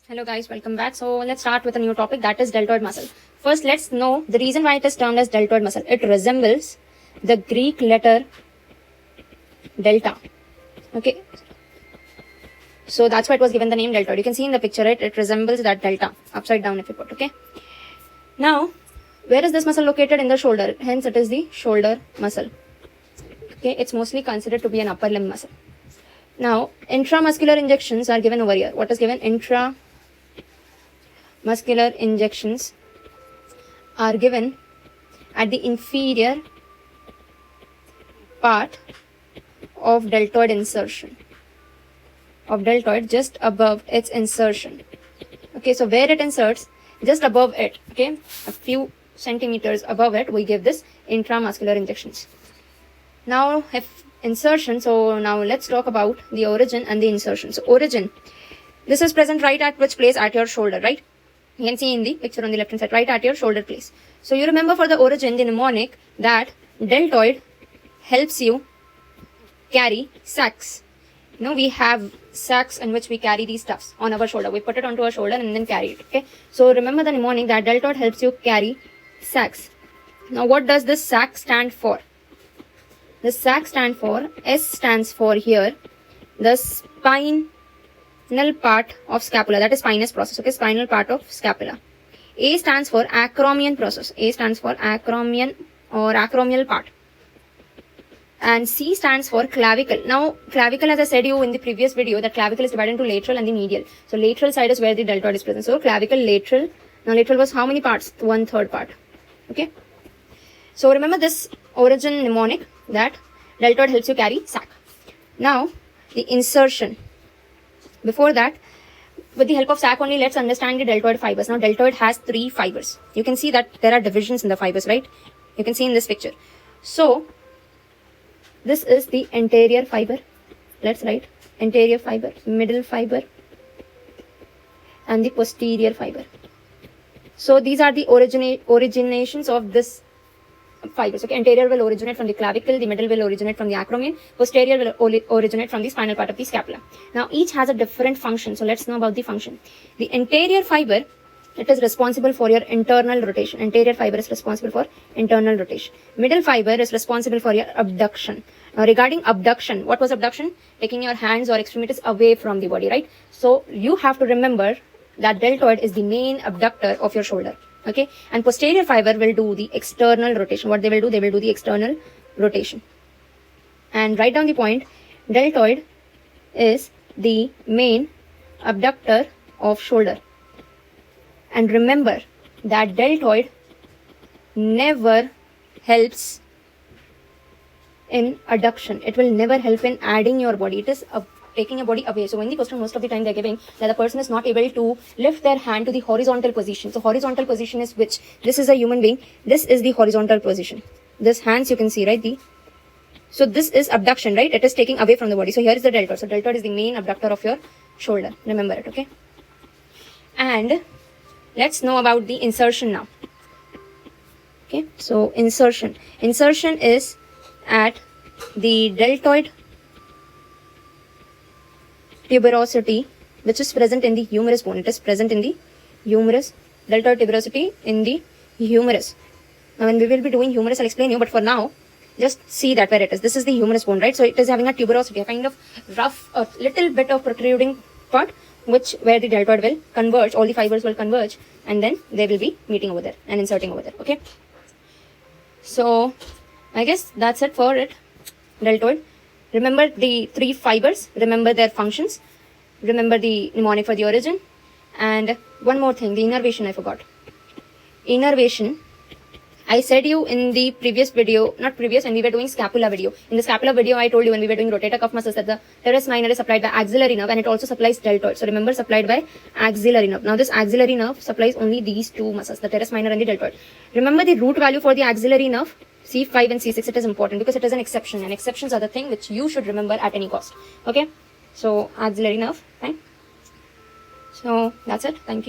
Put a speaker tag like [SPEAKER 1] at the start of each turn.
[SPEAKER 1] Hello guys, welcome back. So let's start with a new topic, that is deltoid muscle. First, let's know the reason why it is termed as deltoid muscle. It resembles the Greek letter delta. Okay. So that's why it was given the name deltoid. You can see in the picture, right? It resembles that delta, upside down if you put, okay. Now, where is this muscle located? In the shoulder. Hence, it is the shoulder muscle. Okay, it's mostly considered to be an upper limb muscle. Now, intramuscular injections are given over here. What is given? Intramuscular injections are given at the inferior part of deltoid insertion. Of deltoid, just above its insertion. Okay, so where it inserts, just above it, okay, a few centimeters above it, we give this intramuscular injections. Now, if insertion, so now let's talk about the origin and the insertion. So origin, this is present right at which place? At your shoulder, right? You can see in the picture on the left hand side, right at your shoulder place. So you remember for the origin, the mnemonic, that deltoid helps you carry sacks. You know, we have sacks in which we carry these stuffs on our shoulder. We put it onto our shoulder and then carry it, okay? So remember the mnemonic that deltoid helps you carry sacks. Now what does this sack stand for? The sac stands for, S stands for here, the spinal part of scapula, that is spinous process, okay, spinal part of scapula. A stands for acromion process, A stands for acromion or acromial part. And C stands for clavicle. Now, clavicle, as I said you in the previous video, that clavicle is divided into lateral and the medial. So, lateral side is where the deltoid is present. So, clavicle, lateral. Now, lateral was how many parts? 1/3 part, okay. So, remember this origin mnemonic, that deltoid helps you carry sac. Now, the insertion. Before that, with the help of sac only, let's understand the deltoid fibers. Now, deltoid has 3 fibers. You can see that there are divisions in the fibers, right? You can see in this picture. So, this is the anterior fiber. Let's write anterior fiber, middle fiber, and the posterior fiber. So, these are the originations of this fibers, okay. Anterior will originate from the clavicle, the middle will originate from the acromion, posterior will originate from the spinal part of the scapula. Now each has a different function, so let's know about the function. The anterior fiber, it is responsible for your internal rotation. Anterior fiber is responsible for internal rotation. Middle fiber is responsible for your abduction. Now regarding abduction, what was abduction? Taking your hands or extremities away from the body, right? So you have to remember that deltoid is the main abductor of your shoulder. Okay, and posterior fiber will do the external rotation. What they will do? They will do the external rotation. And write down the point, deltoid is the main abductor of shoulder. And remember that deltoid never helps in adduction. It will never help in adding your body. It is taking your body away. So in the question, most of the time they're giving that the person is not able to lift their hand to the horizontal position. So horizontal position is which? This is a human being. This is the horizontal position. This hands you can see, right? So this is abduction, right? It is taking away from the body. So here is the deltoid. So deltoid is the main abductor of your shoulder. Remember it, okay? And let's know about the insertion now. Okay, so insertion. Insertion is at the deltoid tuberosity, which is present in the humerus bone. It is present in the humerus, deltoid tuberosity in the humerus. Now, when we will be doing humerus, I'll explain you, but for now, just see that where it is. This is the humerus bone, right? So, it is having a tuberosity, a kind of rough, a little bit of protruding part, where the deltoid will converge, all the fibers will converge, and then they will be meeting over there and inserting over there, okay? So, I guess that's it for it, deltoid. Remember the 3 fibers, remember their functions, remember the mnemonic for the origin, and one more thing, the innervation I forgot. Innervation, I said you in the previous video, not previous, when we were doing scapula video. In the scapula video, I told you when we were doing rotator cuff muscles that the teres minor is supplied by axillary nerve and it also supplies deltoid. So remember, supplied by axillary nerve. Now this axillary nerve supplies only these 2 muscles, the teres minor and the deltoid. Remember the root value for the axillary nerve? C5 and C6, it is important because it is an exception, and exceptions are the thing which you should remember at any cost. Okay, so axillary nerve, fine. So that's it. Thank you.